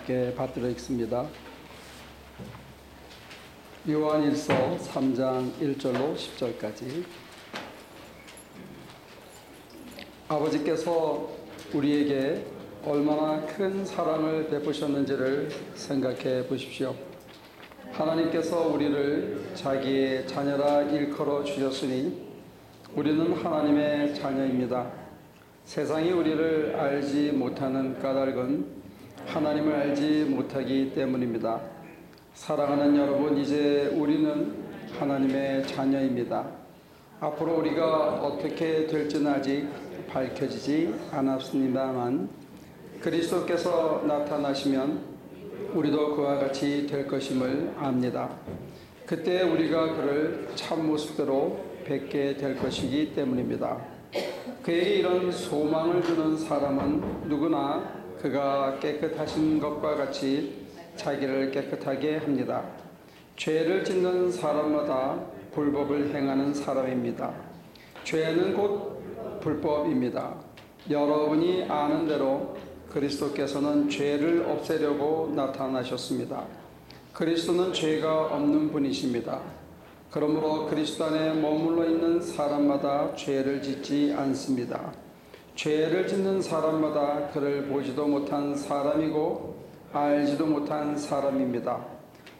함께 받들어 읽습니다. 요한일서 3장 1절로 10절까지. 아버지께서 우리에게 얼마나 큰 사랑을 베푸셨는지를 생각해 보십시오. 하나님께서 우리를 자기의 자녀라 일컬어 주셨으니 우리는 하나님의 자녀입니다. 세상이 우리를 알지 못하는 까닭은 하나님을 알지 못하기 때문입니다. 사랑하는 여러분, 이제 우리는 하나님의 자녀입니다. 앞으로 우리가 어떻게 될지는 아직 밝혀지지 않았습니다만 그리스도께서 나타나시면 우리도 그와 같이 될 것임을 압니다. 그때 우리가 그를 참모습대로 뵙게 될 것이기 때문입니다. 그에게 이런 소망을 주는 사람은 누구나 그가 깨끗하신 것과 같이 자기를 깨끗하게 합니다. 죄를 짓는 사람마다 불법을 행하는 사람입니다. 죄는 곧 불법입니다. 여러분이 아는 대로 그리스도께서는 죄를 없애려고 나타나셨습니다. 그리스도는 죄가 없는 분이십니다. 그러므로 그리스도 안에 머물러 있는 사람마다 죄를 짓지 않습니다. 죄를 짓는 사람마다 그를 보지도 못한 사람이고 알지도 못한 사람입니다.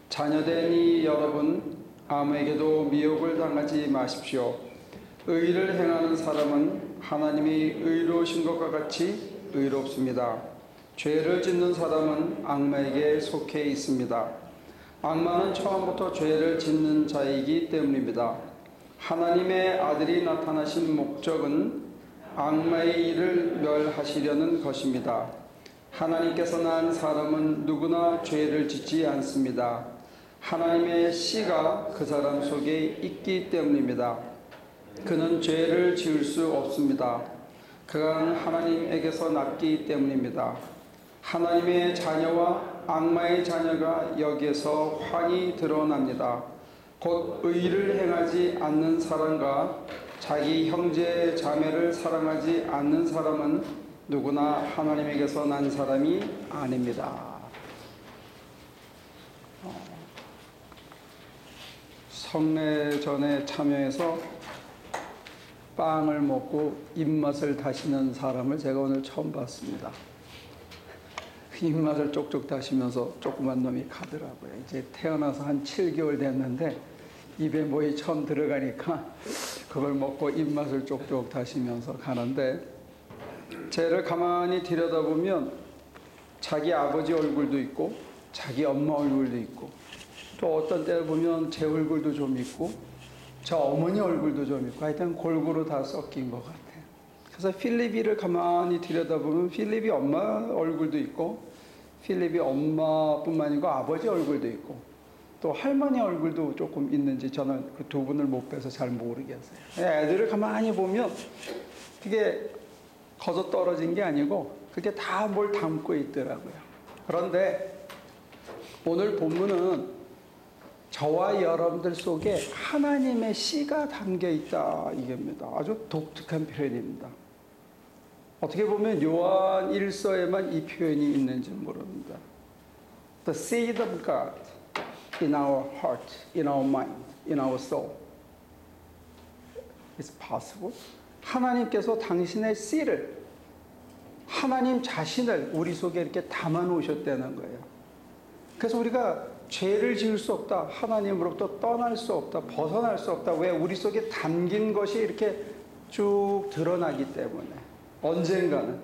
자녀된 이 여러분, 아무에게도 미혹을 당하지 마십시오. 의를 행하는 사람은 하나님이 의로우신 것과 같이 의롭습니다. 죄를 짓는 사람은 악마에게 속해 있습니다. 악마는 처음부터 죄를 짓는 자이기 때문입니다. 하나님의 아들이 나타나신 목적은 악마의 일을 멸하시려는 것입니다. 하나님께서 낳은 사람은 누구나 죄를 짓지 않습니다. 하나님의 씨가 그 사람 속에 있기 때문입니다. 그는 죄를 지을 수 없습니다. 그가 하나님에게서 났기 때문입니다. 하나님의 자녀와 악마의 자녀가 여기에서 환히 드러납니다. 곧 의를 행하지 않는 사람과 자기 형제 자매를 사랑하지 않는 사람은 누구나 하나님에게서 난 사람이 아닙니다. 성례전에 참여해서 빵을 먹고 입맛을 다시는 사람을 제가 오늘 처음 봤습니다. 입맛을 쪽쪽 다시면서 조그만 놈이 가더라고요. 이제 태어나서 한 7개월 됐는데 입에 뭐이 처음 들어가니까 그걸 먹고 입맛을 쪽쪽 다시면서 가는데, 쟤를 가만히 들여다보면 자기 아버지 얼굴도 있고 자기 엄마 얼굴도 있고 또 어떤 때를 보면 제 얼굴도 좀 있고 저 어머니 얼굴도 좀 있고 하여튼 골고루 다 섞인 것 같아요. 그래서 필립이를 가만히 들여다보면 필립이 엄마 얼굴도 있고 필립이 엄마뿐만 아니고 아버지 얼굴도 있고 또 할머니 얼굴도 조금 있는지 저는 그 두 분을 못 뵈서 잘 모르겠어요. 애들을 가만히 보면 그게 거저 떨어진 게 아니고 그게 다 뭘 담고 있더라고요. 그런데 오늘 본문은 저와 여러분들 속에 하나님의 씨가 담겨 있다 이겁니다. 아주 독특한 표현입니다. 어떻게 보면 요한 1서에만 이 표현이 있는지 모릅니다. The seed of God in our heart, in our mind, in our soul. It's possible. 하나님께서 당신의 씨를, 하나님 자신을 우리 속에 이렇게 담아 놓으셨다는 거예요. 그래서 우리가 죄를 지을 수 없다, 하나님으로부터 떠날 수 없다, 벗어날 수 없다. 왜? 우리 속에 담긴 것이 이렇게 쭉 드러나기 때문에 언젠가는.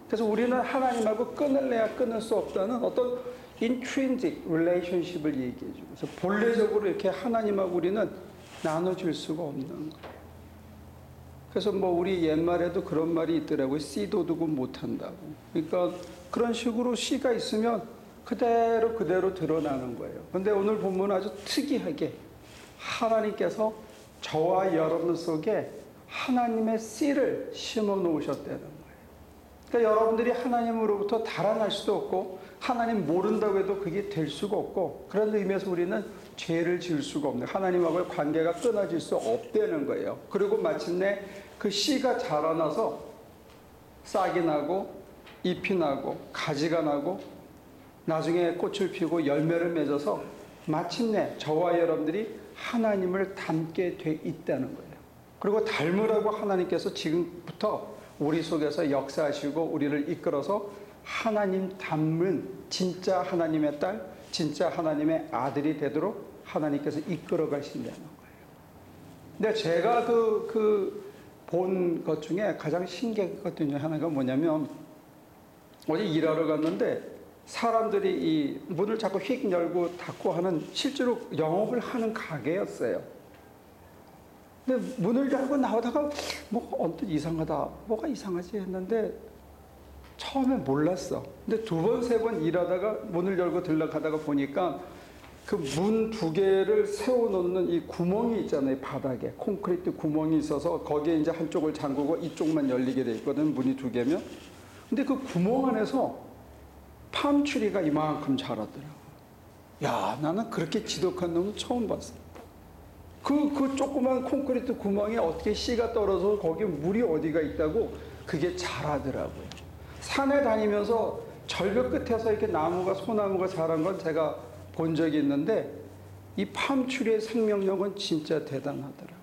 그래서 우리는 하나님하고 끊을래야 끊을 수 없다는 어떤 intrinsic relationship을 얘기해 주고, 그래서 본래적으로 이렇게 하나님하고 우리는 나눠줄 수가 없는 거예요. 그래서 뭐 우리 옛말에도 그런 말이 있더라고요. 씨 도둑은 못한다고. 그러니까 그런 식으로 씨가 있으면 그대로 드러나는 거예요. 그런데 오늘 본문은 아주 특이하게 하나님께서 저와 여러분 속에 하나님의 씨를 심어 놓으셨다는 거예요. 그러니까 여러분들이 하나님으로부터 달아날 수도 없고 하나님 모른다고 해도 그게 될 수가 없고, 그런 의미에서 우리는 죄를 지을 수가 없는, 하나님하고의 관계가 끊어질 수 없다는 거예요. 그리고 마침내 그 씨가 자라나서 싹이 나고 잎이 나고 가지가 나고 나중에 꽃을 피우고 열매를 맺어서 마침내 저와 여러분들이 하나님을 닮게 돼 있다는 거예요. 그리고 닮으라고 하나님께서 지금부터 우리 속에서 역사하시고 우리를 이끌어서 하나님 닮은 진짜 하나님의 딸, 진짜 하나님의 아들이 되도록 하나님께서 이끌어 가신다는 거예요. 근데 제가 본 것 중에 가장 신기했던 것 중에 하나가 뭐냐면, 어제 일하러 갔는데 사람들이 이 문을 자꾸 휙 열고 닫고 하는, 실제로 영업을 하는 가게였어요. 근데 문을 열고 나오다가 언뜻 이상하다, 뭐가 이상하지 했는데 처음에 몰랐어. 근데 두 번, 세 번 일하다가 문을 열고 들락하다가 보니까 그 문 두 개를 세워놓는 이 구멍이 있잖아요. 바닥에 콘크리트 구멍이 있어서 거기에 이제 한쪽을 잠그고 이쪽만 열리게 돼 있거든, 문이 두 개면. 근데 그 구멍 안에서 팜추리가 이만큼 자라더라고. 야, 나는 그렇게 지독한 놈은 처음 봤어. 그 조그만 콘크리트 구멍에 어떻게 씨가 떨어져서 거기에 물이 어디가 있다고 그게 자라더라고요. 산에 다니면서 절벽 끝에서 이렇게 나무가, 소나무가 자란 건 제가 본 적이 있는데, 이 팜추리의 생명력은 진짜 대단하더라고요.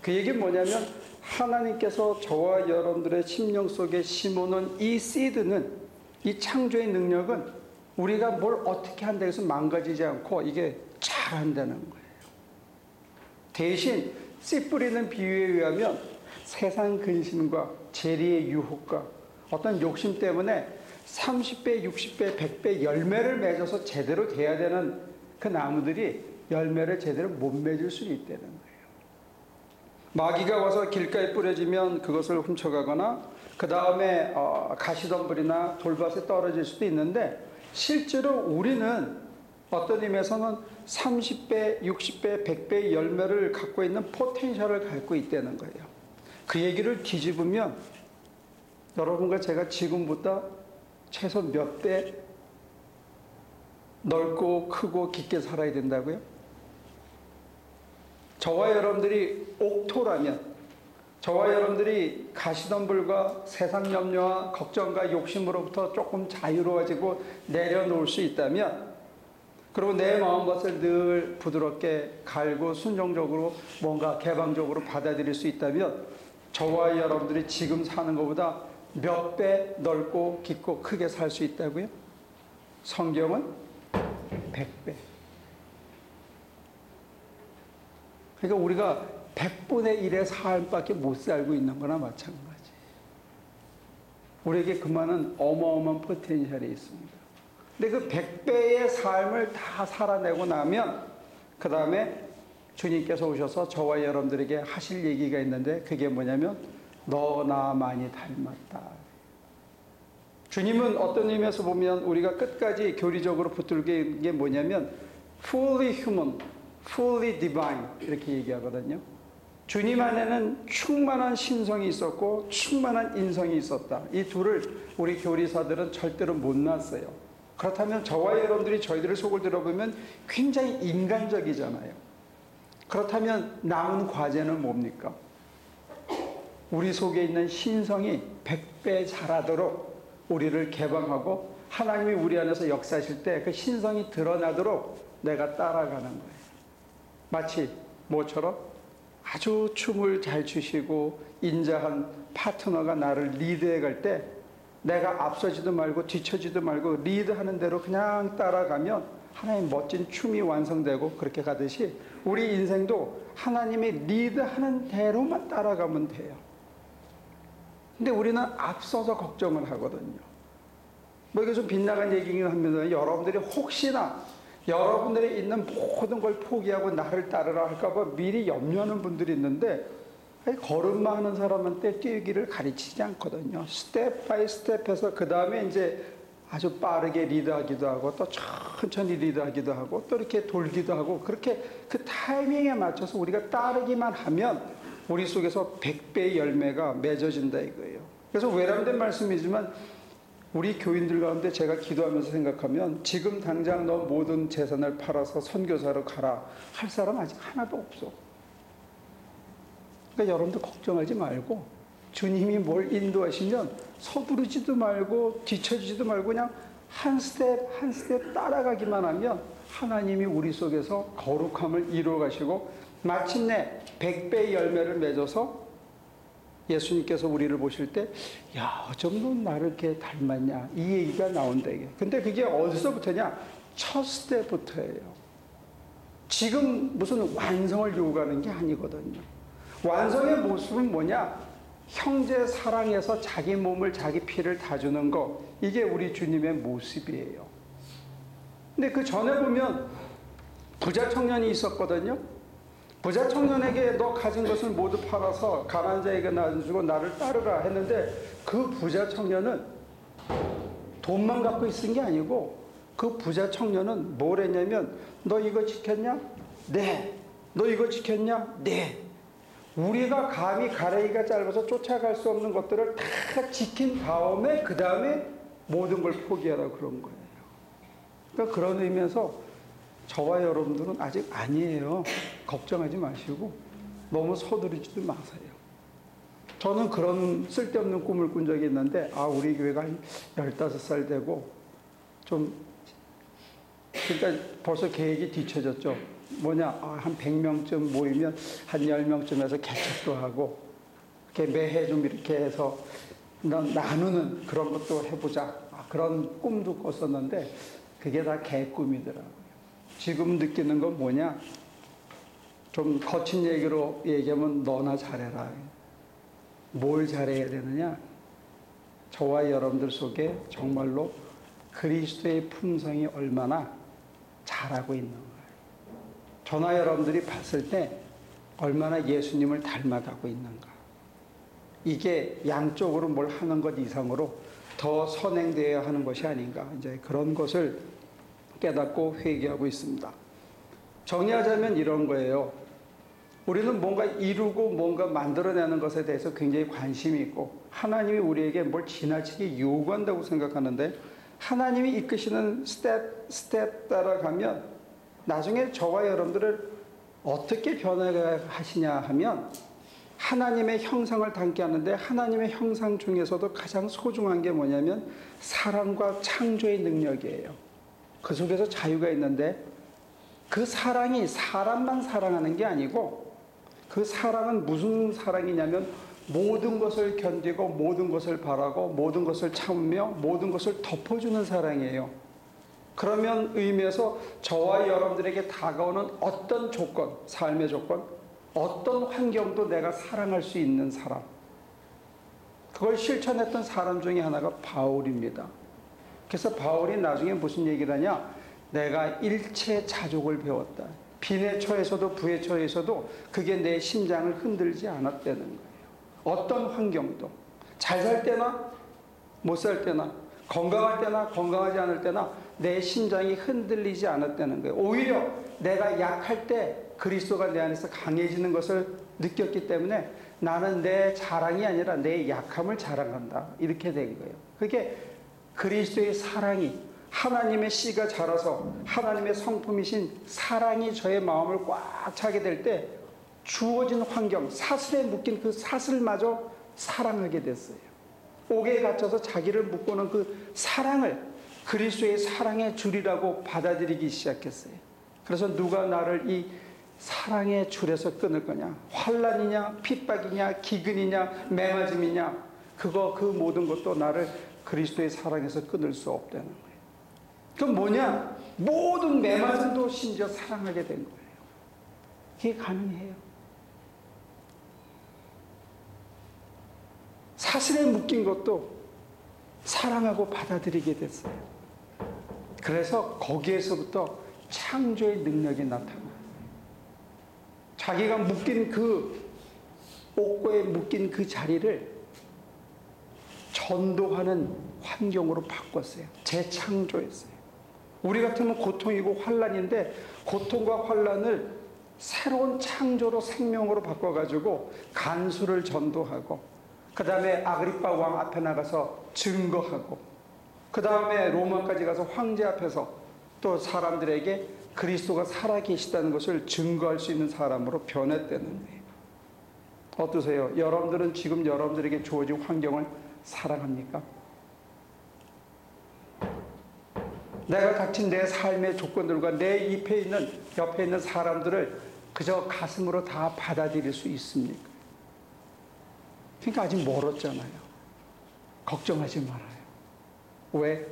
그 얘기는 뭐냐면, 하나님께서 저와 여러분들의 심령 속에 심어놓은 이 씨드는, 이 창조의 능력은 우리가 뭘 어떻게 한다고 해서 망가지지 않고 이게 자란다는 거예요. 대신 씨 뿌리는 비유에 의하면 세상 근심과 재리의 유혹과 어떤 욕심 때문에 30배, 60배, 100배 열매를 맺어서 제대로 돼야 되는 그 나무들이 열매를 제대로 못 맺을 수 있다는 거예요. 마귀가 와서 길가에 뿌려지면 그것을 훔쳐가거나 그 다음에 가시덤불이나 돌밭에 떨어질 수도 있는데, 실제로 우리는 어떤 의미에서는 30배, 60배, 100배의 열매를 갖고 있는 포텐셜을 갖고 있다는 거예요. 그 얘기를 뒤집으면 여러분과 제가 지금부터 최소 몇 배 넓고 크고 깊게 살아야 된다고요? 저와 여러분들이 옥토라면, 저와 여러분들이 가시덤불과 세상 염려와 걱정과 욕심으로부터 조금 자유로워지고 내려놓을 수 있다면, 그리고 내 마음밭을 늘 부드럽게 갈고 순종적으로 뭔가 개방적으로 받아들일 수 있다면, 저와 여러분들이 지금 사는 것보다 몇 배 넓고 깊고 크게 살 수 있다고요? 성경은 100배. 그러니까 우리가 100분의 1의 삶밖에 못 살고 있는 거나 마찬가지. 우리에게 그만한 어마어마한 포텐셜이 있습니다. 근데 그 100배의 삶을 다 살아내고 나면 그 다음에 주님께서 오셔서 저와 여러분들에게 하실 얘기가 있는데, 그게 뭐냐면 너 나 많이 닮았다. 주님은 어떤 의미에서 보면 우리가 끝까지 교리적으로 붙들게 게 뭐냐면 fully human, fully divine 이렇게 얘기하거든요. 주님 안에는 충만한 신성이 있었고 충만한 인성이 있었다. 이 둘을 우리 교리사들은 절대로 못 놨어요. 그렇다면 저와 여러분들이 저희들의 속을 들어보면 굉장히 인간적이잖아요. 그렇다면 남은 과제는 뭡니까? 우리 속에 있는 신성이 100배 자라도록 우리를 개방하고 하나님이 우리 안에서 역사하실 때 그 신성이 드러나도록 내가 따라가는 거예요. 마치 뭐처럼? 아주 춤을 잘 추시고 인자한 파트너가 나를 리드해 갈 때 내가 앞서지도 말고 뒤처지도 말고 리드하는 대로 그냥 따라가면 하나님 멋진 춤이 완성되고, 그렇게 가듯이 우리 인생도 하나님이 리드하는 대로만 따라가면 돼요. 근데 우리는 앞서서 걱정을 하거든요. 뭐 이게 좀 빗나간 얘기긴 합니다. 여러분들이 혹시나 여러분들이 있는 모든 걸 포기하고 나를 따르라 할까봐 미리 염려하는 분들이 있는데, 걸음마 하는 사람한테 뛰기를 가르치지 않거든요. 스텝 바이 스텝해서 그 다음에 이제 아주 빠르게 리드하기도 하고 또 천천히 리드하기도 하고 또 이렇게 돌기도 하고, 그렇게 그 타이밍에 맞춰서 우리가 따르기만 하면 우리 속에서 100배의 열매가 맺어진다 이거예요. 그래서 외람된 말씀이지만 우리 교인들 가운데 제가 기도하면서 생각하면 지금 당장 너 모든 재산을 팔아서 선교사로 가라 할 사람 아직 하나도 없어. 그러니까 여러분들 걱정하지 말고 주님이 뭘 인도하시면 서두르지도 말고 뒤처지지도 말고 그냥 한 스텝 한 스텝 따라가기만 하면 하나님이 우리 속에서 거룩함을 이루어 가시고 마침내 100배의 열매를 맺어서 예수님께서 우리를 보실 때, 야, 어쩜 넌 나를 이렇게 닮았냐, 이 얘기가 나온다 이게. 근데 그게 어디서부터냐? 첫 스텝부터예요. 지금 무슨 완성을 요구하는 게 아니거든요. 완성의 모습은 뭐냐? 형제 사랑해서 자기 몸을, 자기 피를 다 주는 거, 이게 우리 주님의 모습이에요. 근데 그 전에 보면 부자 청년이 있었거든요. 부자 청년에게 너 가진 것을 모두 팔아서 가난한 자에게 나눠주고 나를 따르라 했는데, 그 부자 청년은 돈만 갖고 있은 게 아니고, 그 부자 청년은 뭘 했냐면, 너 이거 지켰냐? 네. 너 이거 지켰냐? 네. 우리가 감히 가래기가 짧아서 쫓아갈 수 없는 것들을 다 지킨 다음에, 그 다음에 모든 걸 포기하라고 그런 거예요. 그러니까 그런 의미에서 저와 여러분들은 아직 아니에요. 걱정하지 마시고 너무 서두르지도 마세요. 저는 그런 쓸데없는 꿈을 꾼 적이 있는데, 우리 교회가 한 15살 되고 좀, 그러니까 벌써 계획이 뒤쳐졌죠. 뭐냐, 한 100명쯤 모이면 한 10명쯤 해서 개척도 하고, 이렇게 매해 좀 이렇게 해서 나누는 그런 것도 해보자. 그런 꿈도 꿨었는데 그게 다 개꿈이더라고요. 지금 느끼는 건 뭐냐? 좀 거친 얘기로 얘기하면 너나 잘해라. 뭘 잘해야 되느냐? 저와 여러분들 속에 정말로 그리스도의 품성이 얼마나 자라고 있는 거예요. 저나 여러분들이 봤을 때 얼마나 예수님을 닮아가고 있는가. 이게 양쪽으로 뭘 하는 것 이상으로 더 선행되어야 하는 것이 아닌가. 이제 그런 것을 깨닫고 회개하고 있습니다. 정리하자면 이런 거예요. 우리는 뭔가 이루고 뭔가 만들어내는 것에 대해서 굉장히 관심이 있고, 하나님이 우리에게 뭘 지나치게 요구한다고 생각하는데, 하나님이 이끄시는 스텝 따라가면 나중에 저와 여러분들을 어떻게 변화하시냐 하면, 하나님의 형상을 담게 하는데, 하나님의 형상 중에서도 가장 소중한 게 뭐냐면 사랑과 창조의 능력이에요. 그 속에서 자유가 있는데, 그 사랑이 사람만 사랑하는 게 아니고, 그 사랑은 무슨 사랑이냐면 모든 것을 견디고 모든 것을 바라고 모든 것을 참으며 모든 것을 덮어주는 사랑이에요. 그러면 의미에서 저와 여러분들에게 다가오는 어떤 조건, 삶의 조건, 어떤 환경도 내가 사랑할 수 있는 사람, 그걸 실천했던 사람 중에 하나가 바울입니다. 그래서 바울이 나중에 무슨 얘기를 하냐? 내가 일체 자족을 배웠다. 빈의 처에서도 부의 처에서도 그게 내 심장을 흔들지 않았다는 거예요. 어떤 환경도, 잘 살 때나 못 살 때나, 건강할 때나 건강하지 않을 때나 내 심장이 흔들리지 않았다는 거예요. 오히려 내가 약할 때 그리스도가 내 안에서 강해지는 것을 느꼈기 때문에 나는 내 자랑이 아니라 내 약함을 자랑한다. 이렇게 된 거예요. 그게 그리스도의 사랑이, 하나님의 씨가 자라서 하나님의 성품이신 사랑이 저의 마음을 꽉 차게 될 때 주어진 환경, 사슬에 묶인 그 사슬마저 사랑하게 됐어요. 옥에 갇혀서 자기를 묶고는 그 사랑을 그리스도의 사랑의 줄이라고 받아들이기 시작했어요. 그래서 누가 나를 이 사랑의 줄에서 끊을 거냐? 환난이냐, 핍박이냐, 기근이냐, 매맞음이냐, 그 모든 것도 나를 그리스도의 사랑에서 끊을 수 없다는 거예요. 그럼 뭐냐? 모든 매맞음도 심지어 사랑하게 된 거예요. 이게 가능해요. 사슬에 묶인 것도 사랑하고 받아들이게 됐어요. 그래서 거기에서부터 창조의 능력이 나타나요. 자기가 묶인 그 옥고에 묶인 그 자리를 전도하는 환경으로 바꿨어요. 재창조했어요. 우리 같으면 고통이고 환난인데 고통과 환난을 새로운 창조로 생명으로 바꿔가지고 간수를 전도하고, 그 다음에 아그리파 왕 앞에 나가서 증거하고, 그 다음에 로마까지 가서 황제 앞에서 또 사람들에게 그리스도가 살아계시다는 것을 증거할 수 있는 사람으로 변했다는 거예요. 어떠세요? 여러분들은 지금 여러분들에게 주어진 환경을 사랑합니까? 내가 닥친 내 삶의 조건들과 내 옆에 있는 사람들을 그저 가슴으로 다 받아들일 수 있습니까? 그러니까 아직 멀었잖아요. 걱정하지 말아요. 왜?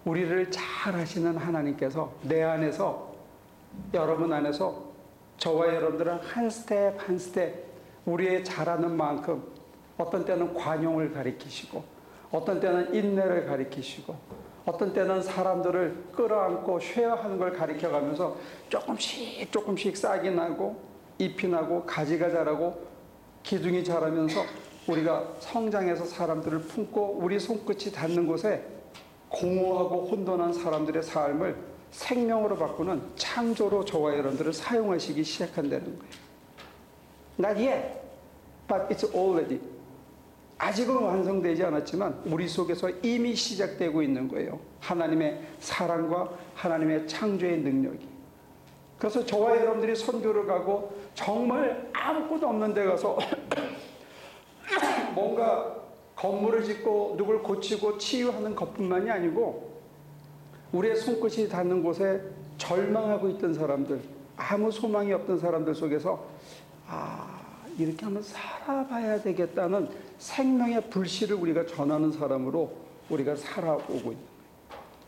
우리를 잘 아시는 하나님께서 내 안에서, 여러분 안에서 저와 여러분들은 한 스텝 한 스텝 우리의 잘하는 만큼 어떤 때는 관용을 가리키시고, 어떤 때는 인내를 가리키시고, 어떤 때는 사람들을 끌어안고 쉐어하는 걸 가리켜가면서 조금씩 싹이 나고 잎이 나고 가지가 자라고 기둥이 자라면서 우리가 성장해서 사람들을 품고 우리 손끝이 닿는 곳에 공허하고 혼돈한 사람들의 삶을 생명으로 바꾸는 창조로 저와 여러분들을 사용하시기 시작한다는 거예요. Not yet, but it's already. 아직은 완성되지 않았지만 우리 속에서 이미 시작되고 있는 거예요. 하나님의 사랑과 하나님의 창조의 능력이. 그래서 저와 여러분들이 선교를 가고 정말 아무것도 없는 데 가서 뭔가 건물을 짓고 누굴 고치고 치유하는 것뿐만이 아니고 우리의 손끝이 닿는 곳에 절망하고 있던 사람들, 아무 소망이 없던 사람들 속에서 이렇게 한번 살아봐야 되겠다는 생명의 불씨를 우리가 전하는 사람으로 우리가 살아오고 있는 거예요.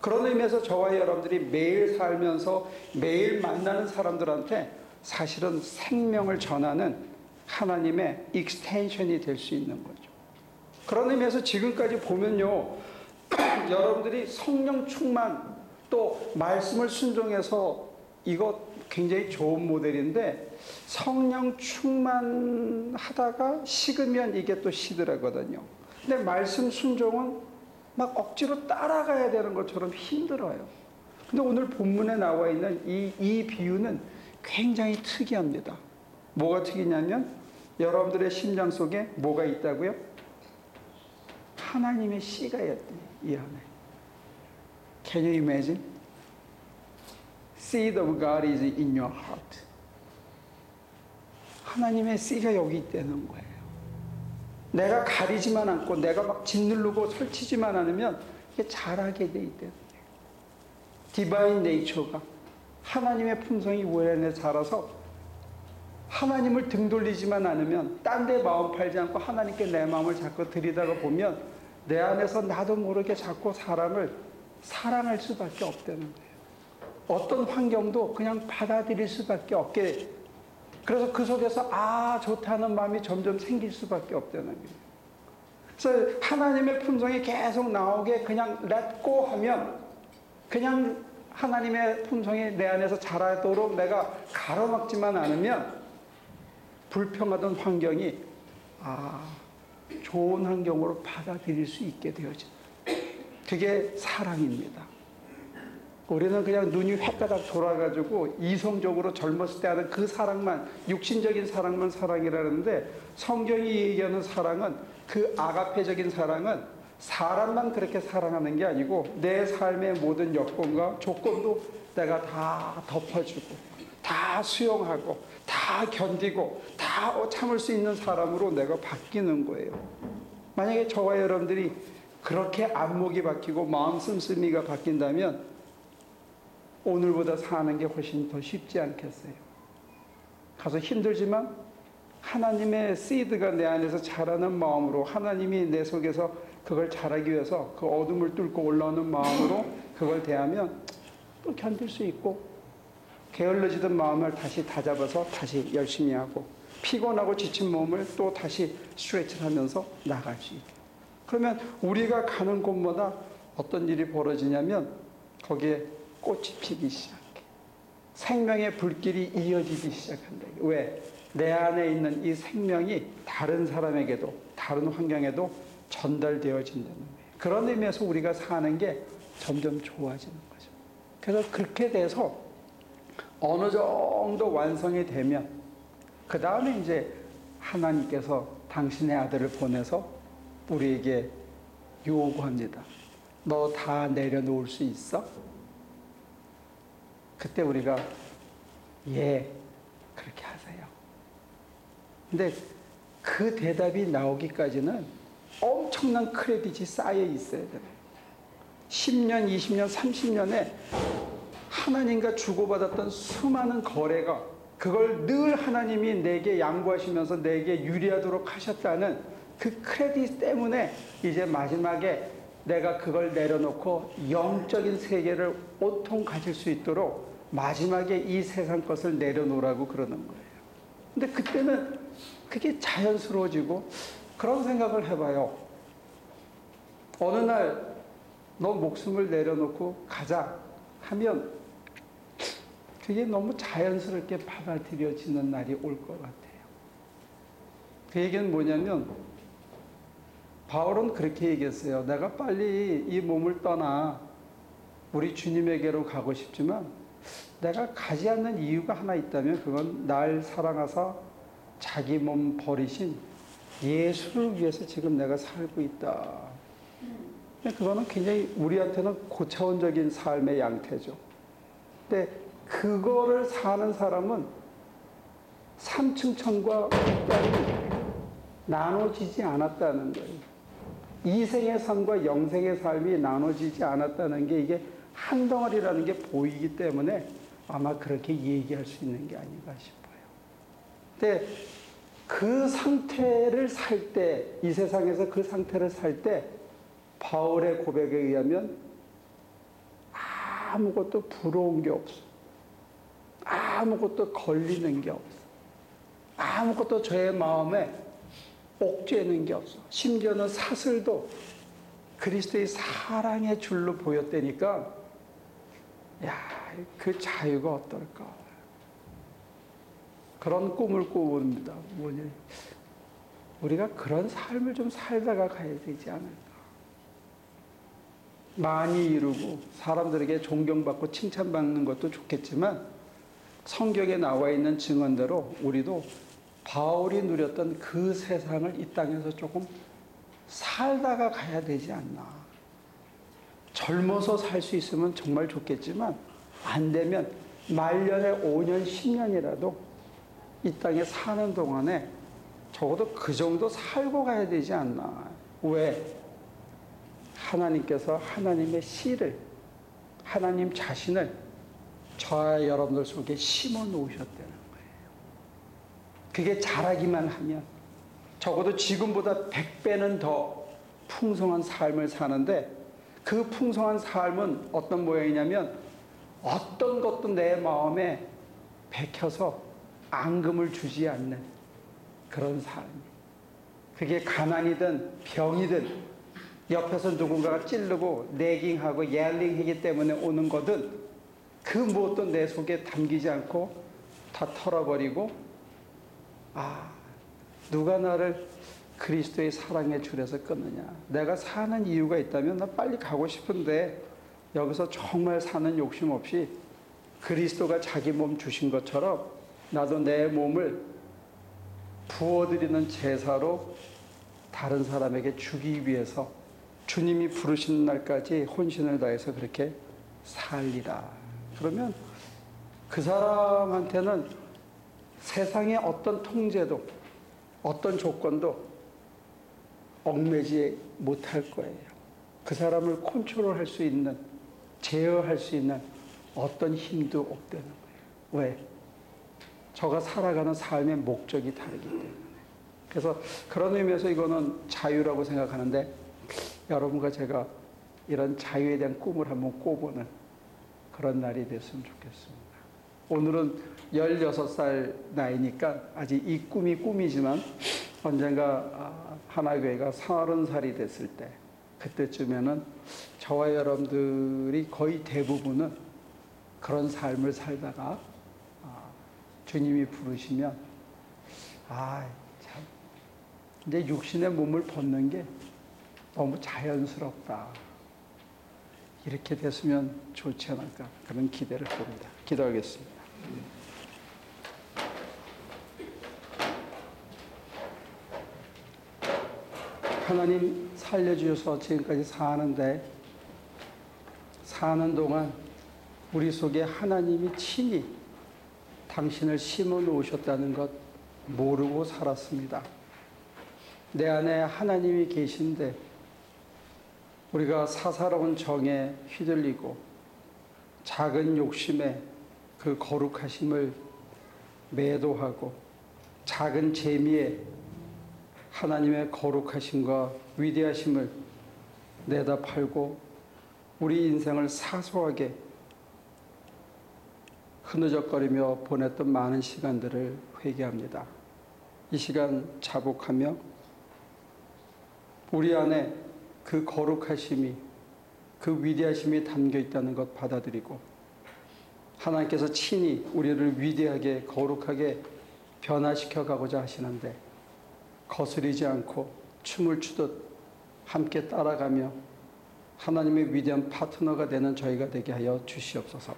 그런 의미에서 저와 여러분들이 매일 살면서 매일 만나는 사람들한테 사실은 생명을 전하는 하나님의 익스텐션이 될 수 있는 거죠. 그런 의미에서 지금까지 보면요, 여러분들이 성령 충만 또 말씀을 순종해서 이거 굉장히 좋은 모델인데 성령 충만하다가 식으면 이게 또 시들하거든요. 근데 말씀 순종은 막 억지로 따라가야 되는 것처럼 힘들어요. 근데 오늘 본문에 나와 있는 이 비유는 굉장히 특이합니다. 뭐가 특이냐면 여러분들의 심장 속에 뭐가 있다고요? 하나님의 씨가 이 안에. Can you imagine? Seed of God is in your heart. 하나님의 씨가 여기 있다는 거예요. 내가 가리지만 않고 내가 막 짓누르고 설치지만 않으면 이게 자라게 돼 있다는 거예요. 디바인 네이처가 하나님의 품성이 우리 안에 자라서 하나님을 등 돌리지만 않으면 딴 데 마음 팔지 않고 하나님께 내 마음을 자꾸 들이다가 보면 내 안에서 나도 모르게 자꾸 사람을 사랑할 수밖에 없다는 거예요. 어떤 환경도 그냥 받아들일 수밖에 없게, 그래서 그 속에서 좋다는 마음이 점점 생길 수밖에 없다는 거예요. 그래서 하나님의 품성이 계속 나오게 그냥 let go 하면, 그냥 하나님의 품성이 내 안에서 자라도록 내가 가로막지만 않으면 불평하던 환경이 좋은 환경으로 받아들일 수 있게 되어집니다. 그게 사랑입니다. 우리는 그냥 눈이 횟가닥 돌아가지고 이성적으로 젊었을 때 하는 그 사랑만, 육신적인 사랑만 사랑이라는데, 성경이 얘기하는 사랑은, 그 아가페적인 사랑은 사람만 그렇게 사랑하는 게 아니고 내 삶의 모든 여건과 조건도 내가 다 덮어주고 다 수용하고 다 견디고 다 참을 수 있는 사람으로 내가 바뀌는 거예요. 만약에 저와 여러분들이 그렇게 안목이 바뀌고 마음 씀씀이가 바뀐다면 오늘보다 사는 게 훨씬 더 쉽지 않겠어요? 가서 힘들지만 하나님의 씨드가 내 안에서 자라는 마음으로, 하나님이 내 속에서 그걸 자라기 위해서 그 어둠을 뚫고 올라오는 마음으로 그걸 대하면 또 견딜 수 있고, 게을러지던 마음을 다시 다잡아서 다시 열심히 하고, 피곤하고 지친 몸을 또 다시 스트레칭 하면서 나갈 수 있게. 그러면 우리가 가는 곳마다 어떤 일이 벌어지냐면 거기에 꽃이 피기 시작해. 생명의 불길이 이어지기 시작한다. 왜? 내 안에 있는 이 생명이 다른 사람에게도 다른 환경에도 전달되어진다는 거예요. 그런 의미에서 우리가 사는 게 점점 좋아지는 거죠. 그래서 그렇게 돼서 어느 정도 완성이 되면 그 다음에 이제 하나님께서 당신의 아들을 보내서 우리에게 요구합니다. 너 다 내려놓을 수 있어? 그때 우리가 그렇게 하세요. 근데 그 대답이 나오기까지는 엄청난 크레딧이 쌓여 있어야 돼요. 10년, 20년, 30년에 하나님과 주고받았던 수많은 거래가 그걸 늘 하나님이 내게 양보하시면서 내게 유리하도록 하셨다는 그 크레딧 때문에 이제 마지막에 내가 그걸 내려놓고 영적인 세계를 온통 가질 수 있도록 마지막에 이 세상 것을 내려놓으라고 그러는 거예요. 근데 그때는 그게 자연스러워지고 그런 생각을 해봐요. 어느 날 너 목숨을 내려놓고 가자 하면 그게 너무 자연스럽게 받아들여지는 날이 올 것 같아요. 그 얘기는 뭐냐면 바울은 그렇게 얘기했어요. 내가 빨리 이 몸을 떠나 우리 주님에게로 가고 싶지만 내가 가지 않는 이유가 하나 있다면 그건 날 사랑하사 자기 몸 버리신 예수를 위해서 지금 내가 살고 있다. 그거는 굉장히 우리한테는 고차원적인 삶의 양태죠. 근데 그거를 사는 사람은 3층 천과 땅이 나눠지지 않았다는 거예요. 이생의 삶과 영생의 삶이 나눠지지 않았다는 게 이게 한 덩어리라는 게 보이기 때문에 아마 그렇게 얘기할 수 있는 게 아닌가 싶어요. 근데 그 상태를 살 때, 이 세상에서 그 상태를 살 때 바울의 고백에 의하면 아무것도 부러운 게 없어. 아무것도 걸리는 게 없어. 아무것도 저의 마음에 옥죄는 게 없어. 심지어는 사슬도 그리스도의 사랑의 줄로 보였다니까, 야, 그 자유가 어떨까. 그런 꿈을 꾸봅니다. 뭐냐. 우리가 그런 삶을 좀 살다가 가야 되지 않을까. 많이 이루고 사람들에게 존경받고 칭찬받는 것도 좋겠지만 성경에 나와 있는 증언대로 우리도 바울이 누렸던 그 세상을 이 땅에서 조금 살다가 가야 되지 않나. 젊어서 살 수 있으면 정말 좋겠지만 안 되면 말년에 5년, 10년이라도 이 땅에 사는 동안에 적어도 그 정도 살고 가야 되지 않나. 왜? 하나님께서 하나님의 씨를, 하나님 자신을 저와 여러분들 속에 심어 놓으셨다는 거예요. 그게 자라기만 하면 적어도 지금보다 100배는 더 풍성한 삶을 사는데, 그 풍성한 삶은 어떤 모양이냐면 어떤 것도 내 마음에 bek혀서 앙금을 주지 않는 그런 삶. 그게 가난이든 병이든 옆에서 누군가가 찌르고 내깅하고 옐링하기 때문에 오는 거든 그 무엇도 내 속에 담기지 않고 다 털어버리고, 아, 누가 나를 그리스도의 사랑의 줄에서 끊느냐. 내가 사는 이유가 있다면 나 빨리 가고 싶은데 여기서 정말 사는 욕심 없이 그리스도가 자기 몸 주신 것처럼 나도 내 몸을 부어드리는 제사로 다른 사람에게 주기 위해서 주님이 부르시는 날까지 혼신을 다해서 그렇게 살리라. 그러면 그 사람한테는 세상의 어떤 통제도 어떤 조건도 얽매지 못할 거예요. 그 사람을 컨트롤할 수 있는, 제어할 수 있는 어떤 힘도 없다는 거예요. 왜? 저가 살아가는 삶의 목적이 다르기 때문에. 그래서 그런 의미에서 이거는 자유라고 생각하는데, 여러분과 제가 이런 자유에 대한 꿈을 한번 꿔보는 그런 날이 됐으면 좋겠습니다. 오늘은 16살 나이니까 아직 이 꿈이 꿈이지만 언젠가 하나교회가 30살이 됐을 때, 그때쯤에는 저와 여러분들이 거의 대부분은 그런 삶을 살다가 주님이 부르시면 참 이제 육신의 몸을 벗는 게 너무 자연스럽다. 이렇게 됐으면 좋지 않을까, 그런 기대를 봅니다. 기도하겠습니다. 하나님 살려주셔서 지금까지 사는 동안 우리 속에 하나님이 친히 당신을 심어 놓으셨다는 것 모르고 살았습니다. 내 안에 하나님이 계신데 우리가 사사로운 정에 휘둘리고 작은 욕심에 그 거룩하심을 매도하고 작은 재미에 하나님의 거룩하심과 위대하심을 내다 팔고 우리 인생을 사소하게 흐느적거리며 보냈던 많은 시간들을 회개합니다. 이 시간 자복하며 우리 안에 그 거룩하심이, 그 위대하심이 담겨 있다는 것 받아들이고 하나님께서 친히 우리를 위대하게 거룩하게 변화시켜 가고자 하시는데 거스리지 않고 춤을 추듯 함께 따라가며 하나님의 위대한 파트너가 되는 저희가 되게 하여 주시옵소서.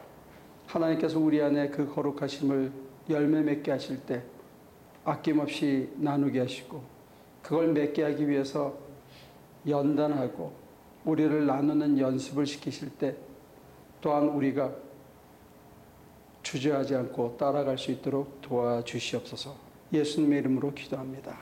하나님께서 우리 안에 그 거룩하심을 열매 맺게 하실 때 아낌없이 나누게 하시고 그걸 맺게 하기 위해서 연단하고 우리를 나누는 연습을 시키실 때 또한 우리가 주저하지 않고 따라갈 수 있도록 도와주시옵소서. 예수님의 이름으로 기도합니다.